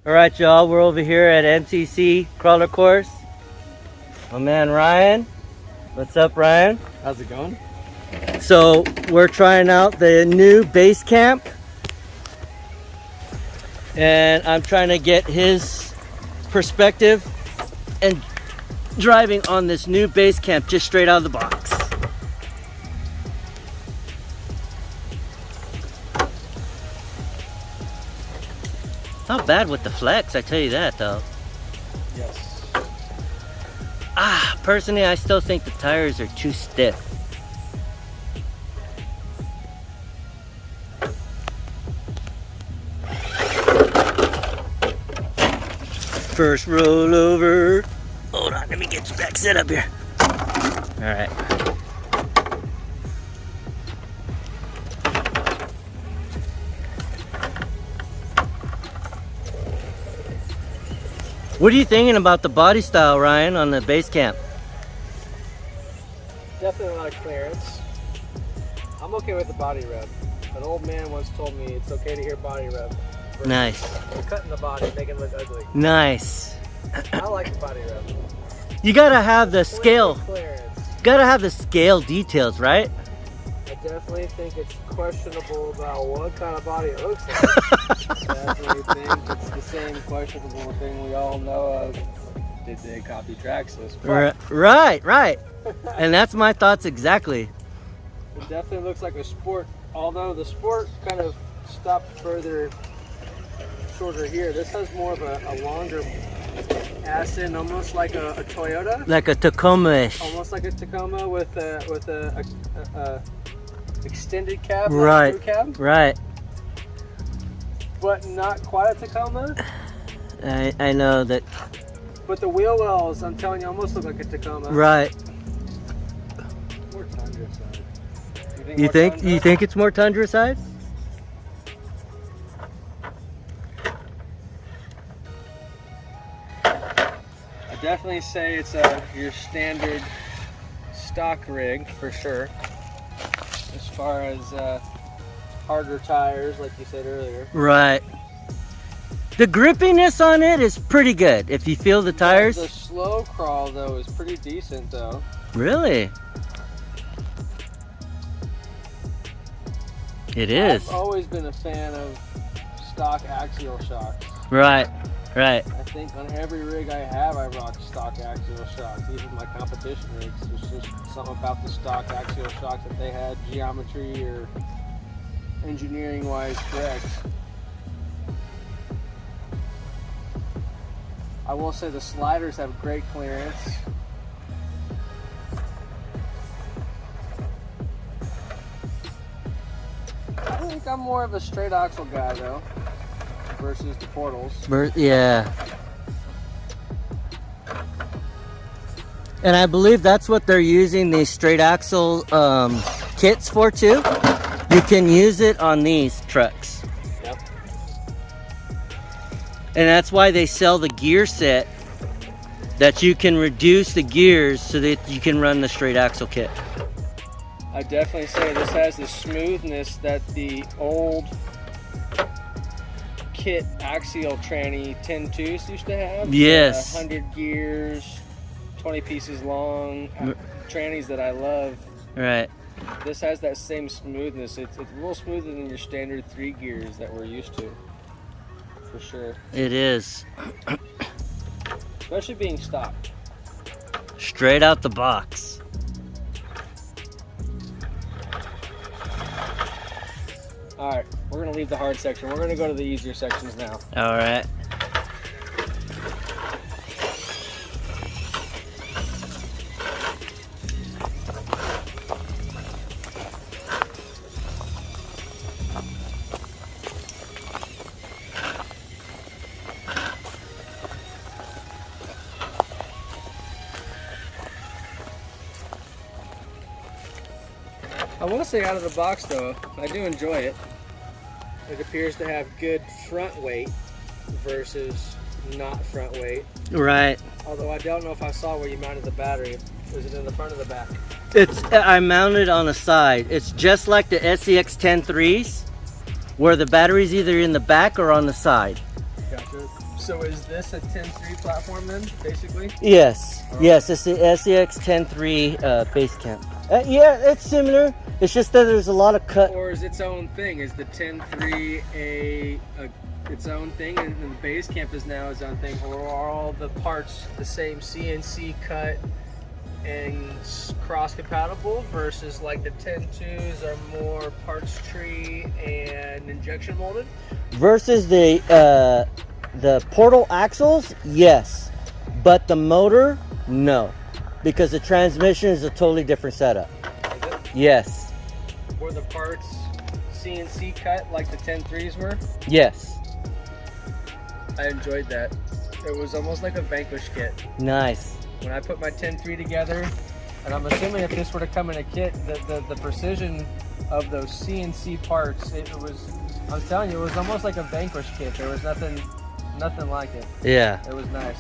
All right, y'all, we're over here at MCC crawler course. My man Ryan. What's up, Ryan? How's it going? So we're trying out the new Basecamp, and I'm trying to get his perspective and driving on this new Basecamp just straight out of the box. Not bad with the flex, I tell you that though. Yes. Personally, I still think the tires are too stiff. First rollover. Hold on, let me get you back set up here. All right. What are you thinking about the body style, Ryan, on the Basecamp? Definitely a lot of clearance. I'm okay with the body rev. An old man once told me it's okay to hear body rev. Nice. Cutting the body, making it look ugly. Nice. I like the body rev. You gotta have the scale. Clearance. Gotta have the scale details, right? I definitely think it's questionable about what kind of body it looks like. I definitely think it's the same questionable thing we all know of. Did they copy Traxxas? Right. And that's my thoughts exactly. It definitely looks like a Sport, although the Sport kind of stopped further, shorter here. This has more of a longer ass end, almost like a Toyota. Like a Tacoma-ish. Almost like a Tacoma with a extended cab, Right. like a crew cab, Right. but not quite a Tacoma. I know that. But the wheel wells, I'm telling you, almost look like a Tacoma. Right. More Tundra side. You think it's more Tundra side? I definitely say it's your standard stock rig for sure. As far as harder tires, like you said earlier. Right. The grippiness on it is pretty good if you feel the tires. The slow crawl though is pretty decent though. Really? It is. I've always been a fan of stock axial shocks. Right. I think on every rig I have, I rock stock axial shocks. Even my competition rigs, there's just something about the stock axial shocks that they had, geometry or engineering wise correct. I will say the sliders have great clearance. I think I'm more of a straight axle guy though, versus the portals. Yeah. And I believe that's what they're using these straight axle kits for too. You can use it on these trucks. Yep. And that's why they sell the gear set, that you can reduce the gears so that you can run the straight axle kit. I definitely say this has the smoothness that the old kit axial tranny 10.2s used to have. Yes. 100 gears, 20 pieces long, trannies that I love. Right. This has that same smoothness. It's a little smoother than your standard 3 gears that we're used to, for sure. It is. Especially being stock. Straight out the box. Alright, we're going to leave the hard section. We're going to go to the easier sections now. All right. I want to say out of the box though, I do enjoy it. It appears to have good front weight versus not front weight. Right. Although I don't know if I saw where you mounted the battery. Was it in the front or the back? I mounted on the side. It's just like the Scx10 3s, where the battery's either in the back or on the side. Gotcha. So is this a 10.3 platform then, basically? Yes, Oh. yes, it's the Scx10 Basecamp. Yeah, it's similar. It's just that there's a lot of cut. Or is its own thing? Is the 10.3 its own thing, and the Basecamp is now its own thing? Or are all the parts the same CNC cut and cross compatible versus like the 10.2s are more parts tree and injection molded? Versus the portal axles, yes, but the motor, no, because the transmission is a totally different setup. Is it? Yes. Were the parts CNC cut like the 10.3s were? Yes. I enjoyed that. It was almost like a Vanquish kit. Nice. When I put my 10.3 together, and I'm assuming if this were to come in a kit, the precision of those CNC parts, it was, I'm telling you, it was almost like a Vanquish kit. There was nothing like it. Yeah. It was nice.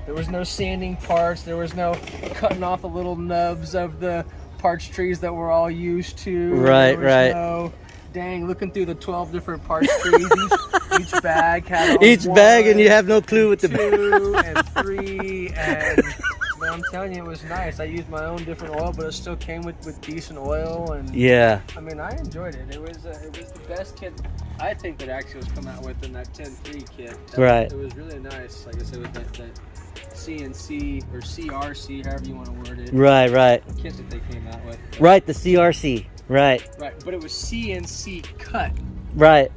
There was no sanding parts. There was no cutting off the little nubs of the parts trees that we're all used to. Right, There was right. no, dang, looking through the 12 different parts trees. Each bag had all Each bag, and you have no clue what the 2 and 3, and man, I'm telling you, it was nice. I used my own different oil, but it still came with decent oil, and Yeah. I mean, I enjoyed it. It was the best kit I think that Axial's come out with in that 10.3 kit. Right. It was really nice. Like I said, with that CNC or CRC, however you want to word it. Right, right. Kit that they came out with. Right, the CRC. Right. Right, but it was CNC cut Right.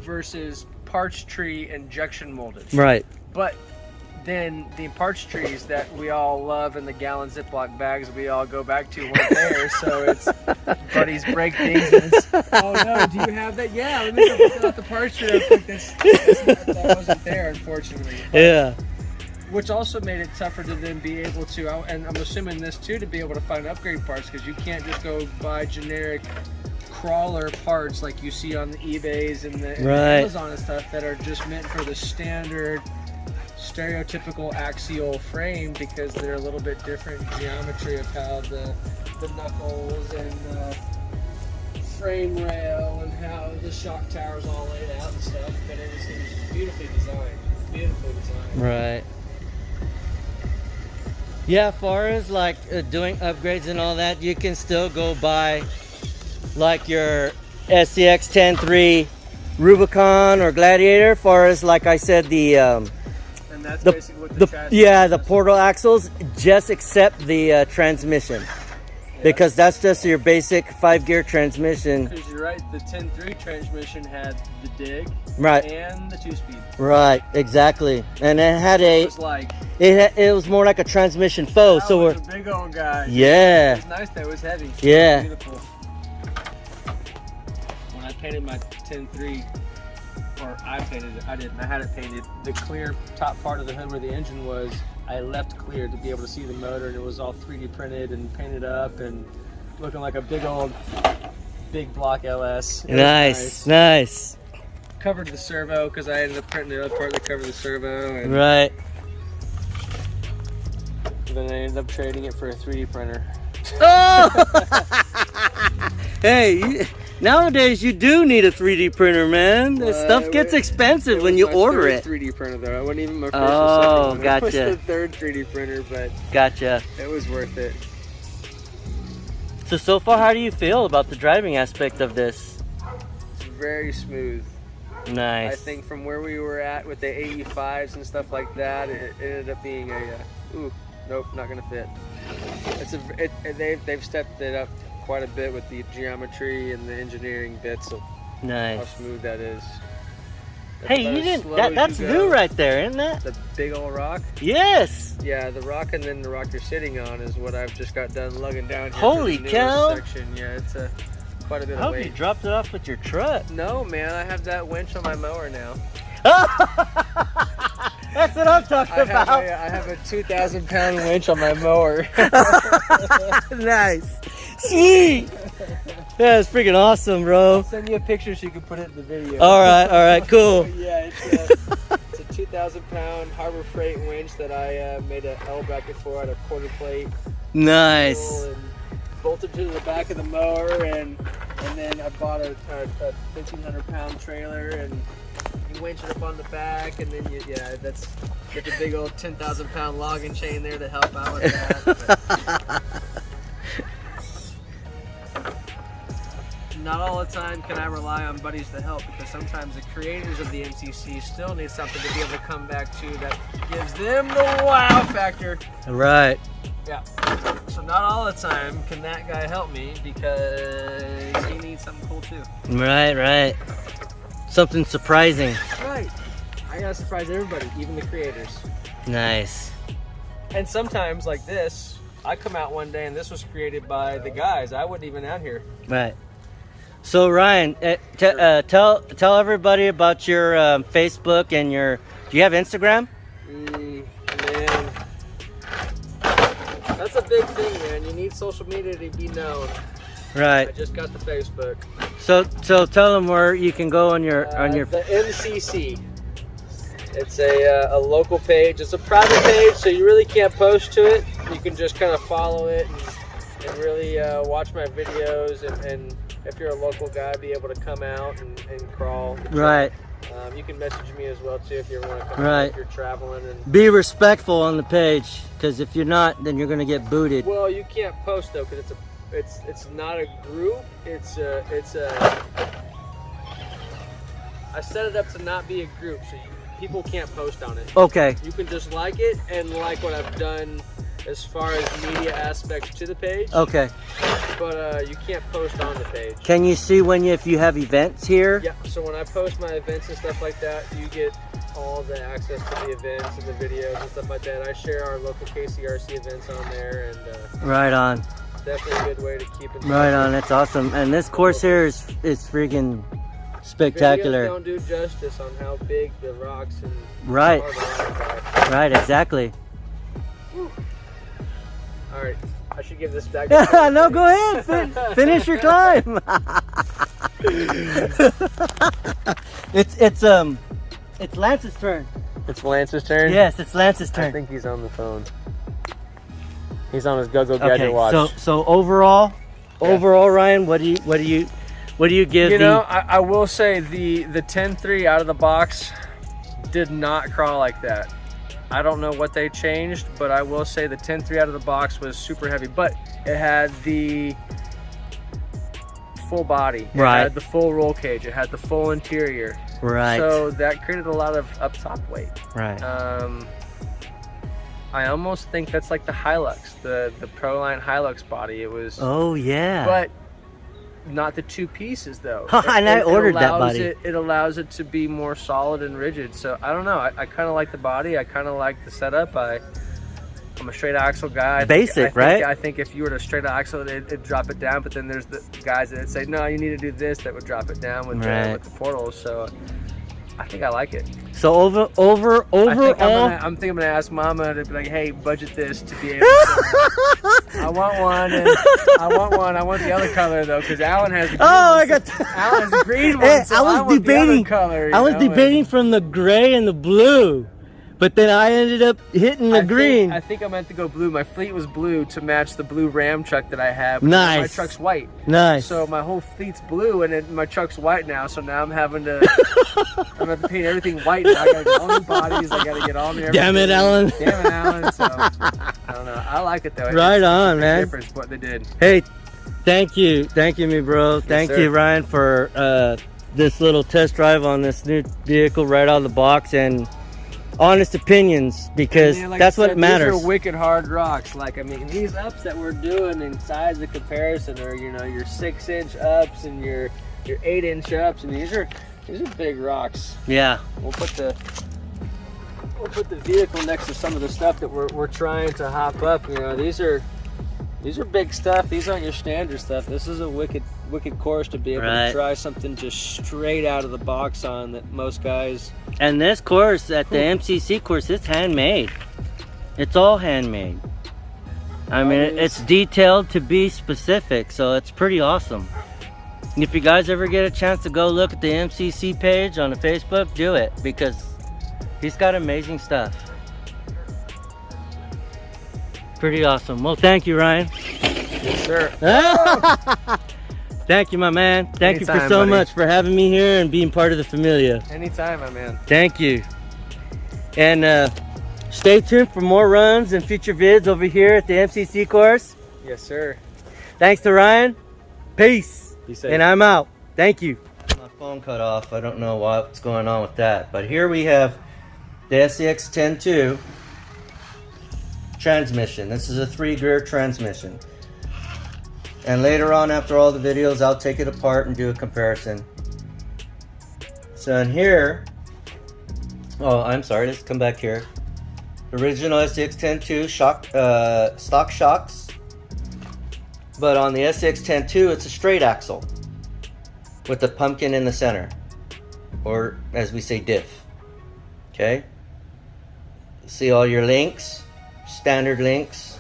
versus parts tree injection molded. Right. But then the parts trees that we all love in the gallon Ziploc bags we all go back to weren't there, so it's buddies break things and it's, oh no, do you have that? Yeah, let me go pick out the parts tree real quick. That wasn't there, unfortunately. Yeah. Which also made it tougher to then be able to, and I'm assuming this too, to be able to find upgrade parts, because you can't just go buy generic crawler parts like you see on the eBays and the Amazon and stuff that are just meant for the standard stereotypical axial frame, because they're a little bit different geometry of how the knuckles and the frame rail and how the shock tower's all laid out and stuff. But it was beautifully designed. Beautifully designed. Right. Yeah, as far as like doing upgrades and all that, you can still go buy like your Scx10 Rubicon or Gladiator. As far as like I said, And that's basically what the chassis yeah, is. the portal axles, just accept the transmission, because that's just your basic 5-gear transmission. Because you're right, the 10.3 transmission had the dig Right. and the 2-speed. Right, exactly, and it had It was like, it was more like a transmission foe. that So was we're a big old guy. yeah. It was nice though, it was heavy. Yeah. It was beautiful. When I painted my 10.3, or I painted it, I didn't, I had it painted, the clear top part of the hood where the engine was, I left clear to be able to see the motor, and it was all 3D printed and painted up and looking like a big block LS. It was Nice, nice. Covered the servo because I ended up printing the other part that covered the servo, and Right. then I ended up trading it for a 3D printer. Oh! Hey, nowadays you do need a 3D printer, man. This stuff gets expensive when you order it. 3D printer though. It wasn't even my first Oh, or second one. It gotcha. was the third 3D printer, but Gotcha. it was worth it. So far, how do you feel about the driving aspect of this? It's very smooth. Nice. I think from where we were at with the 85s and stuff like that, it ended up being a ooh, nope, not gonna fit. They've stepped it up quite a bit with the geometry and the engineering bits of how Nice. smooth that is. Hey, about you as didn't. slow That, as that's you new go. right there, isn't that? The big old rock. Yes. Yeah, the rock and then the rock you're sitting on is what I've just got done lugging down here. Holy for the cow. newest section. Yeah, it's quite a bit I of hope you weight. dropped it off with your truck. No, man, I have that winch on my mower now. That's what I'm talking about. I have a 2,000-pound winch on my mower. Nice. Sweet. That's freaking awesome, bro. I'll send you a picture so you can put it in the video. All right, cool. Yeah, it's a 2,000-pound Harbor Freight winch that I made an L bracket for at a quarter plate. Nice. And bolted to the back of the mower, and then I bought a 1,500-pound trailer, and winch it up on the back, and then you, yeah, that's get the big old 10,000-pound logging chain there to help out with that. Not all the time can I rely on buddies to help, because sometimes the creators of the MCC still need something to be able to come back to that gives them the wow factor. Right. Yeah. So not all the time can that guy help me, because he needs something cool too. Right, right. Something surprising. Right. I gotta surprise everybody, even the creators. Nice. And sometimes, like this, I come out one day and this was created by the guys. I wasn't even out here. Right. So Ryan, tell everybody about your Facebook and your. Do you have Instagram? Man, that's a big thing, man. You need social media to be known. Right. I just got the Facebook. So tell them where you can go on your the MCC. It's a local page. It's a private page, so you really can't post to it. You can just kind of follow it and really watch my videos, and if you're a local guy, be able to come out and crawl. Right. You can message me as well too if you ever want to come right. out if you're traveling. And be respectful on the page, because if you're not, then you're gonna get booted. Well, you can't post though, because it's not a group. It's a I set it up to not be a group, so people can't post on it. Okay. You can just like it and like what I've done as far as media aspects to the page. Okay. But you can't post on the page. Can you see if you have events here? Yeah. So when I post my events and stuff like that, you get all the access to the events and the videos and stuff like that. I share our local KCRC events on there, and right on. Definitely a good way to keep it. Right on. That's awesome. And this course here is freaking spectacular. Videos don't do justice on how big the rocks and right. hard the rocks are. Right. Exactly. All right, I should give this back. No, go ahead. Finish your climb. It's Lance's turn. It's Lance's turn. Yes, it's Lance's turn. I think he's on the phone. He's on his go-go gadget watch. So overall, Ryan, what do you give? You know, I will say the 10.3 out of the box did not crawl like that. I don't know what they changed, but I will say the 10.3 out of the box was super heavy, but it had the full body. It had the full roll cage. It had the full interior. Right. So that created a lot of up top weight. Right. I almost think that's like the Hilux, the Proline Hilux body. It was. Oh yeah. But not the two pieces though. And I ordered that body. It allows it to be more solid and rigid. So I don't know. I kind of like the body. I kind of like the setup. I'm a straight axle guy. Right? I think if you were to straight axle, it'd drop it down. But then there's the guys that say, no, you need to do this. That would drop it down with the portals. So I think I like it. So overall, I'm thinking I'm gonna ask Mama to be like, hey, budget this to be able to. I want one. And I want the other color though, because Alan has. Alan has the green one. Hey, so I was debating. Color, I was debating from the gray and the blue. But then I ended up hitting the green. I think I meant to go blue. My fleet was blue to match the blue Ram truck that I have. Nice. My truck's white. Nice. So my whole fleet's blue, and my truck's white now. So now I'm having to paint everything white. Now. I gotta get all new bodies. I gotta get all new. Damn it, Alan. So I don't know. I like it though. Right on, man. Difference what they did. Hey, thank you, me bro. Yes, thank sir. you, Ryan, for this little test drive on this new vehicle right out of the box, and honest opinions, because that's what matters. These are wicked hard rocks. Like, I mean, these ups that we're doing in size of comparison are, you know, your 6-inch ups and your 8-inch ups, and these are big rocks. Yeah. We'll put the vehicle next to some of the stuff that we're trying to hop up. You know, these are big stuff. These aren't your standard stuff. This is a wicked course to be able to try something just straight out of the box on that most guys. And this course, at the MCC course, it's handmade. It's all handmade. I mean, it's detailed to be specific, so it's pretty awesome. And if you guys ever get a chance to go look at the MCC page on the Facebook, do it, because he's got amazing stuff. Pretty awesome. Well, thank you, Ryan. Yes, sir. Thank you, my man. Thank you for Anytime, so buddy. much for having me here and being part of the familia. Anytime, my man. Thank you. And stay tuned for more runs and future vids over here at the MCC course. Yes, sir. Thanks to Ryan. Peace. Be safe. And I'm out. Thank you. My phone cut off. I don't know what's going on with that. But here we have the Scx10 transmission. This is a 3-gear transmission. And later on, after all the videos, I'll take it apart and do a comparison. So in here, oh, I'm sorry, let's come back here. Original Scx10 shock, stock shocks. But on the Scx10 it's a straight axle with a pumpkin in the center. Or as we say, diff. Okay? See all your links, standard links.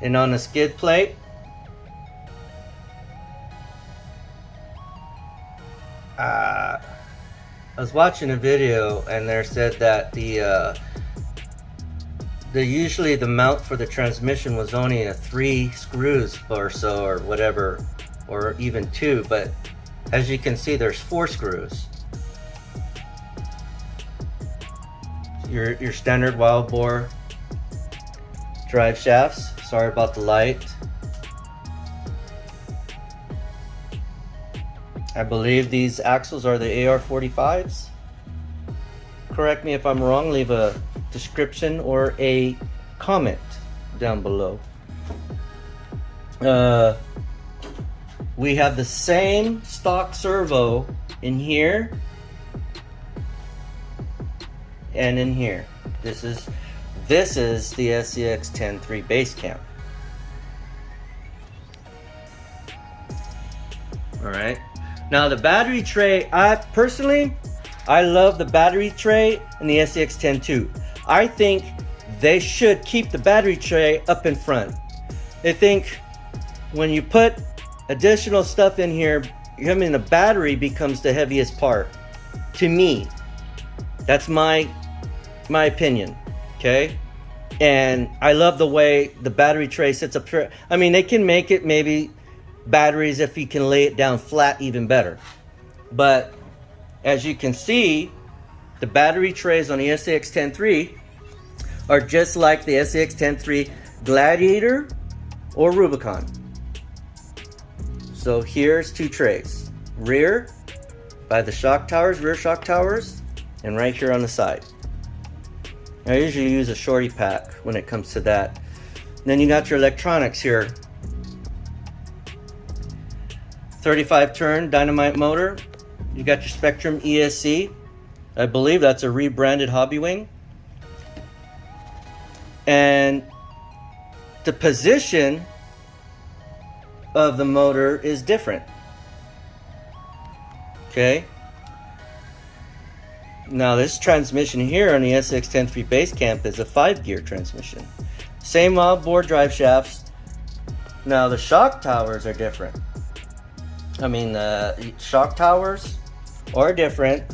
And on the skid plate, I was watching a video and they said that usually the mount for the transmission was only a 3 screws or so, or whatever, or even 2, but as you can see, there's 4 screws. Your standard wild bore drive shafts. Sorry about the light. I believe these axles are the AR45s. Correct me if I'm wrong, leave a description or a comment down below. We have the same stock servo in here and in here. This is the Scx10 Basecamp. Alright. Now the battery tray, I love the battery tray in the Scx10 I think they should keep the battery tray up in front. I think when you put additional stuff in here, the battery becomes the heaviest part. To me. That's my opinion. Okay? And I love the way the battery tray sits up. I mean, they can make it maybe batteries if you can lay it down flat even better. But as you can see, the battery trays on the Scx10 are just like the Scx10 Gladiator or Rubicon. So here's 2 trays. Rear by the shock towers, rear shock towers, and right here on the side. I usually use a shorty pack when it comes to that. And then you got your electronics here. 35 turn dynamite motor. You got your Spectrum ESC. I believe that's a rebranded Hobbywing. And the position of the motor is different. Okay. Now this transmission here on the Scx10 Basecamp is a 5-gear transmission. Same outboard drive shafts. Now the shock towers are different. I mean, the shock towers are different.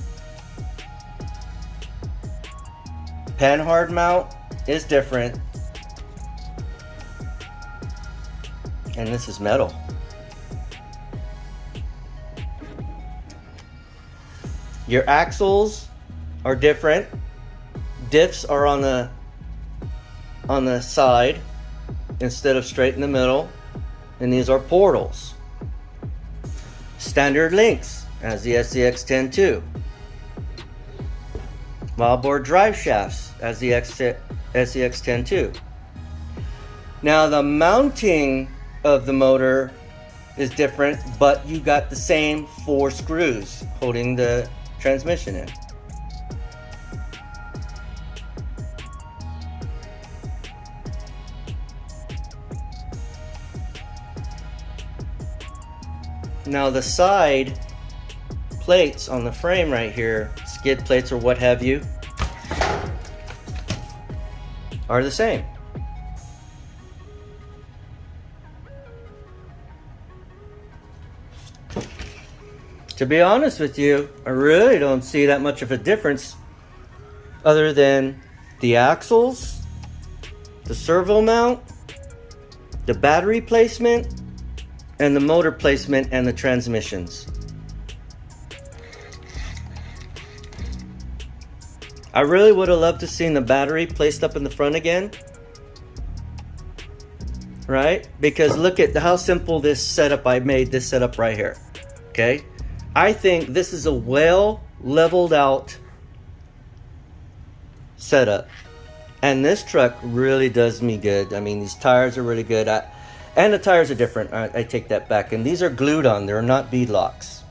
Panhard mount is different. And this is metal. Your axles are different. Diffs are on the side instead of straight in the middle. And these are portals. Standard links as the Scx10 Wildboard drive shafts as the Scx10 Now the mounting of the motor is different, but you got the same 4 screws holding the transmission in. Now the side plates on the frame right here, skid plates or what have you, are the same. To be honest with you, I really don't see that much of a difference other than the axles, the servo mount, the battery placement, and the motor placement and the transmissions. I really would have loved to seen the battery placed up in the front again. Right? Because look at how simple this setup I made, this setup right here. Okay? I think this is a well leveled out setup. And this truck really does me good. I mean, these tires are really good. And the tires are different. I take that back. And these are glued on. They're not bead locks.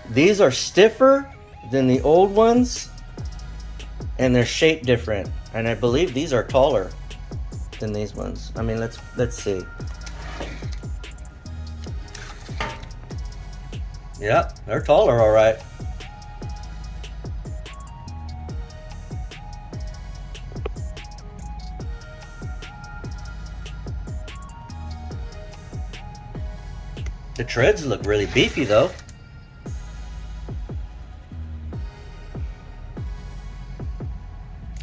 These are stiffer than the old ones. And they're shaped different. And I believe these are taller than these ones. I mean, let's see. Yep, they're taller, all right. The treads look really beefy though.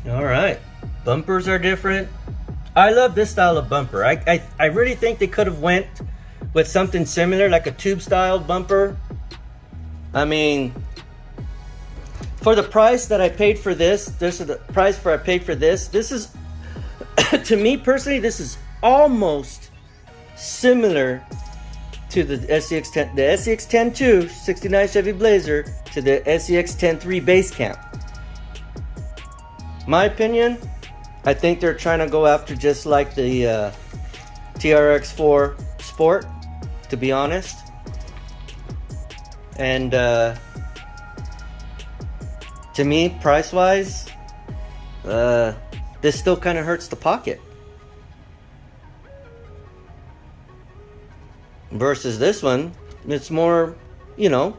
All right, bumpers are different. I love this style of bumper. I really think they could have went with something similar, like a tube style bumper. I mean, for the price that I paid for this is the price I paid for this. This is, to me personally, this is almost similar to the SCX10, the SCX10-2 69 Chevy Blazer to the SCX10-3 Basecamp. My opinion, I think they're trying to go after just like the TRX4 Sport, to be honest. And to me, price-wise, this still kind of hurts the pocket. Versus this one, it's more, you know,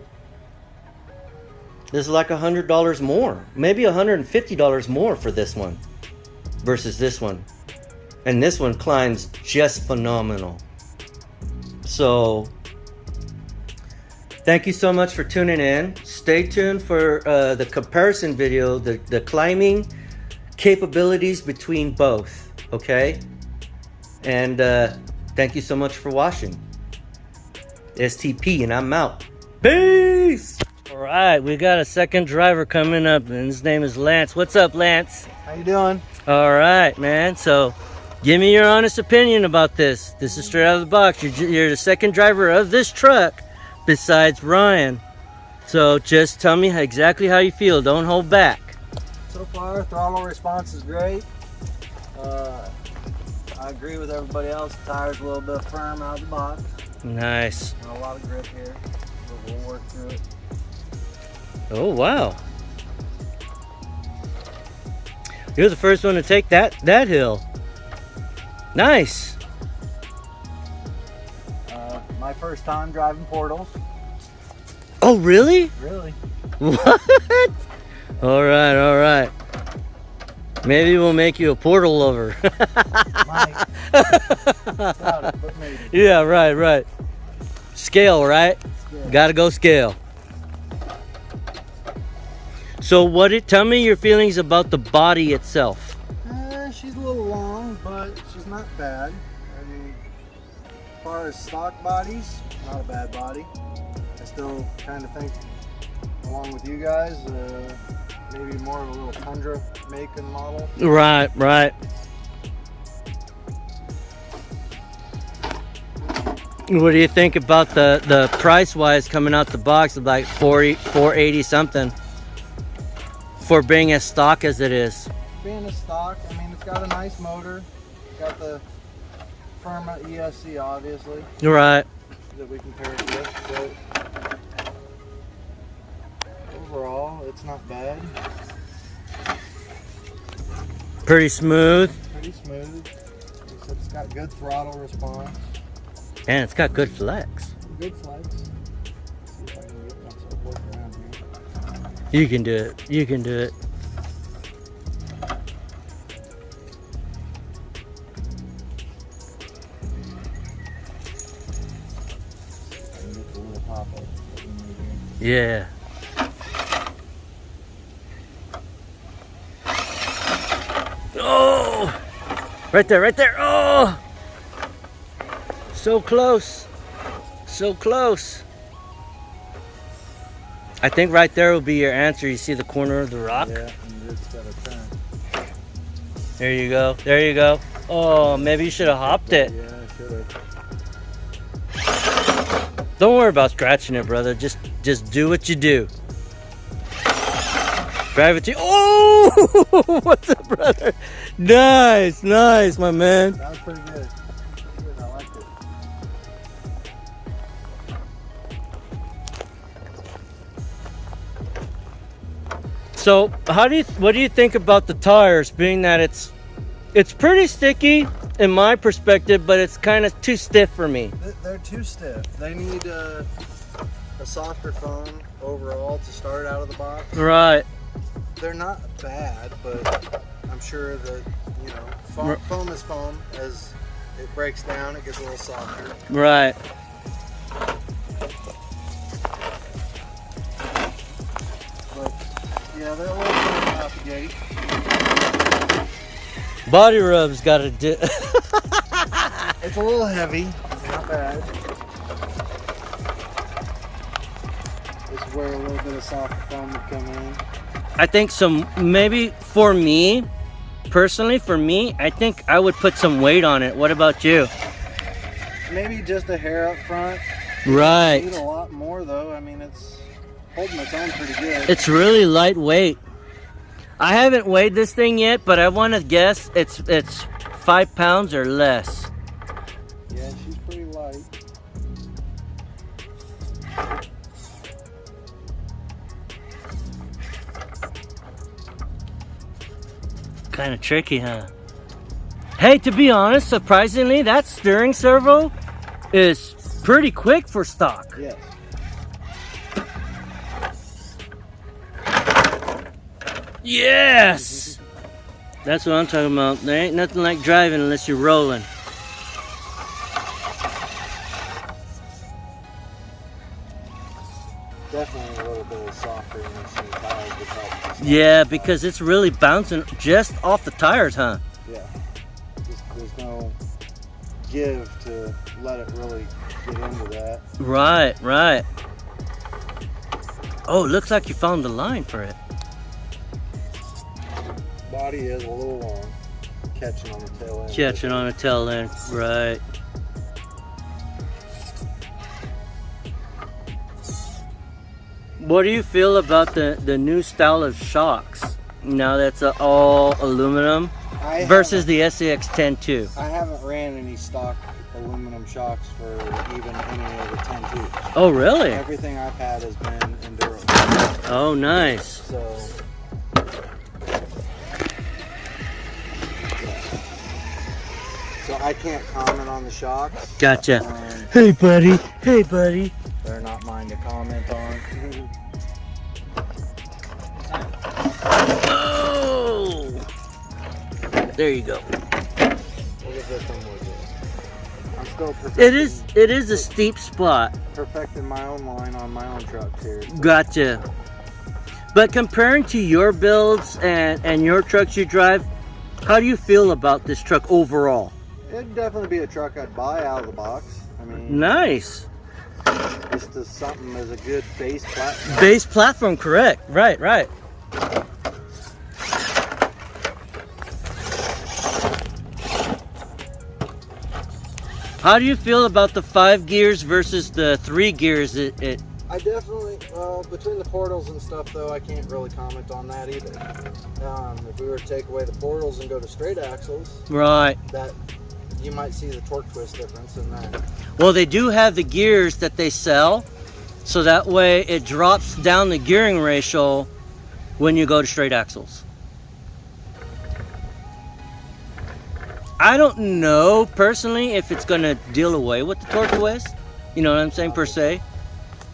this is like $100 more, maybe $150 more for this one versus this one. And this one climbs just phenomenal. So thank you so much for tuning in. Stay tuned for the comparison video, the climbing capabilities between both, okay? And thank you so much for watching. STP, and I'm out. Peace! Alright, we got a second driver coming up, and his name is Lance. What's up, Lance? How you doing? Alright, man. So, give me your honest opinion about this. This is straight out of the box. You're the second driver of this truck besides Ryan. So, just tell me exactly how you feel. Don't hold back. So far, throttle response is great. I agree with everybody else. The tire's a little bit firm out of the box. Nice. Not a lot of grip here, but we'll work through it. Oh, wow. You're the first one to take that hill. Nice. My first time driving portals. Oh, really? Really? What? All right, all right. Maybe we'll make you a portal lover. Might. Doubt it, but maybe. Yeah, right. Scale, right? Scale. Gotta go scale. So tell me your feelings about the body itself. She's a little long, but she's not bad. I mean, as far as stock bodies, not a bad body. I still kind of think, along with you guys, maybe more of a little Tundra make and model. Right. What do you think about the price wise coming out the box of like $480 something for being as stock as it is? Being a stock, I mean, it's got a nice motor. Got the Firma ESC, obviously, Right. that we can pair it with. So overall, it's not bad. Pretty smooth. Pretty smooth. It's got good throttle response. And it's got good flex. Good flex. Let's see if I can get myself worked around here. You can do it. You can do it. I can get the little pop-up that we need here. Yeah. Oh! Right there. Oh! So close. So close. I think right there will be your answer. You see the corner of the rock? Yeah, and it's got a turn. There you go. There you go. Oh, maybe you should have hopped it. Yeah, I should have. Don't worry about scratching it, brother. Just do what you do. Drive it to. Oh! What's up, brother? Nice, nice, my man. That was pretty good. I liked it. So, what do you think about the tires? Being that it's pretty sticky in my perspective, but it's kind of too stiff for me. They're too stiff. They need a softer foam overall to start out of the box. Right. They're not bad, but I'm sure that, you know, foam is foam. As it breaks down, it gets a little softer. Right. But yeah, they're a little firm out the gate. Body rub's got to do. It's a little heavy, not bad. This is where a little bit of softer foam would come in. I think maybe for me, personally, I think I would put some weight on it. What about you? Maybe just a hair up front. Right. Need a lot more though. I mean, it's holding its own pretty good. It's really lightweight. I haven't weighed this thing yet, but I want to guess it's 5 pounds or less. Yeah, she's pretty light. Kind of tricky, huh? Hey, to be honest, surprisingly, that steering servo is pretty quick for stock. Yes. Yes! That's what I'm talking about. There ain't nothing like driving unless you're rolling. Definitely a little bit softer than some tires would help. Yeah, because it's really bouncing just off the tires, huh? Yeah. There's no give to let it really get into that. Right, right. Oh, looks like you found the line for it. Body is a little long, catching on the tail end. Catching on the tail end, right. What do you feel about the new style of shocks? Now that's all aluminum versus the Scx10 too. I haven't ran any stock aluminum shocks for even any of the 10-2s. Oh, really? Everything I've had has been enduro. Oh, nice. So I can't comment on the shocks. Gotcha. Hey, buddy. Hey, buddy. They're not mine to comment on. Oh! There you go. We'll get this one more good. I'm still perfecting. It is a steep spot. Perfecting my own line on my own trucks here. So. Gotcha. But comparing to your builds and your trucks you drive, how do you feel about this truck overall? It'd definitely be a truck I'd buy out of the box. I mean, Nice. just as something as a good base platform. Base platform, correct. Right, right. How do you feel about the 5 gears versus the 3 gears? I definitely, between the portals and stuff though, I can't really comment on that either. If we were to take away the portals and go to straight axles, Right. that you might see the torque twist difference in that. Well, they do have the gears that they sell, so that way it drops down the gearing ratio when you go to straight axles. I don't know personally if it's going to deal away with the torque twist. You know what I'm saying, per se.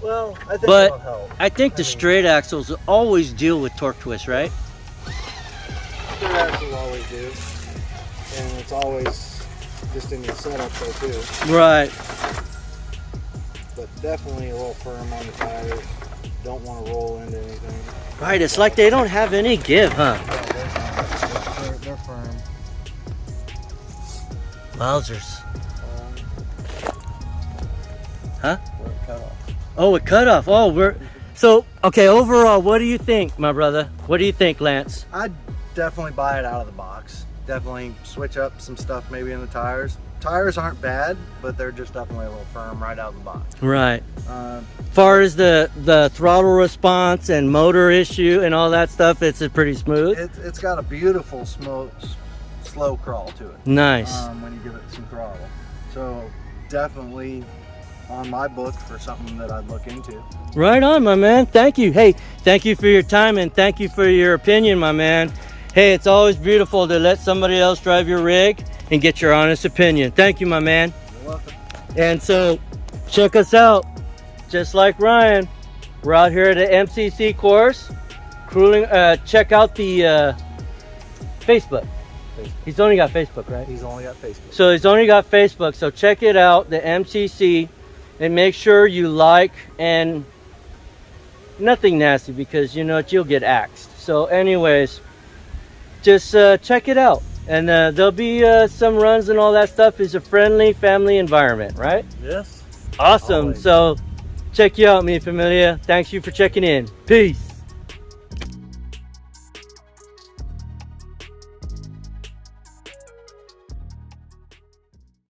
Well, I think But that'll help. I think the straight axles always deal with torque twist, right? Straight axles always do, and it's always just in your setup though too. Right. But definitely a little firm on the tires. Don't want to roll into anything. Right, it's like they don't have any give, huh? Yeah, they're firm. Wowzers. Huh? We're at cutoff. Oh, a cutoff. Oh, we're so okay. Overall, what do you think, my brother? What do you think, Lance? I'd definitely buy it out of the box. Definitely switch up some stuff maybe in the tires. Tires aren't bad, but they're just definitely a little firm right out of the box. Right. Far as the throttle response and motor issue and all that stuff, it's pretty smooth. It's got a beautiful slow crawl to it. Nice. When you give it some throttle. So definitely on my book for something that I'd look into. Right on, my man. Thank you. Hey, thank you for your time and thank you for your opinion, my man. Hey, it's always beautiful to let somebody else drive your rig and get your honest opinion. Thank you, my man. You're welcome. And so check us out. Just like Ryan, we're out here at the MCC course. Check out the Facebook. He's only got Facebook, right? He's only got Facebook. So he's only got Facebook. So check it out, the MCC, and make sure you like and nothing nasty because you know what, you'll get axed. So anyways, just check it out. And there'll be some runs and all that stuff. It's a friendly family environment, right? Yes. Awesome. Always. So check you out, mi familia. Thanks you for checking in. Peace.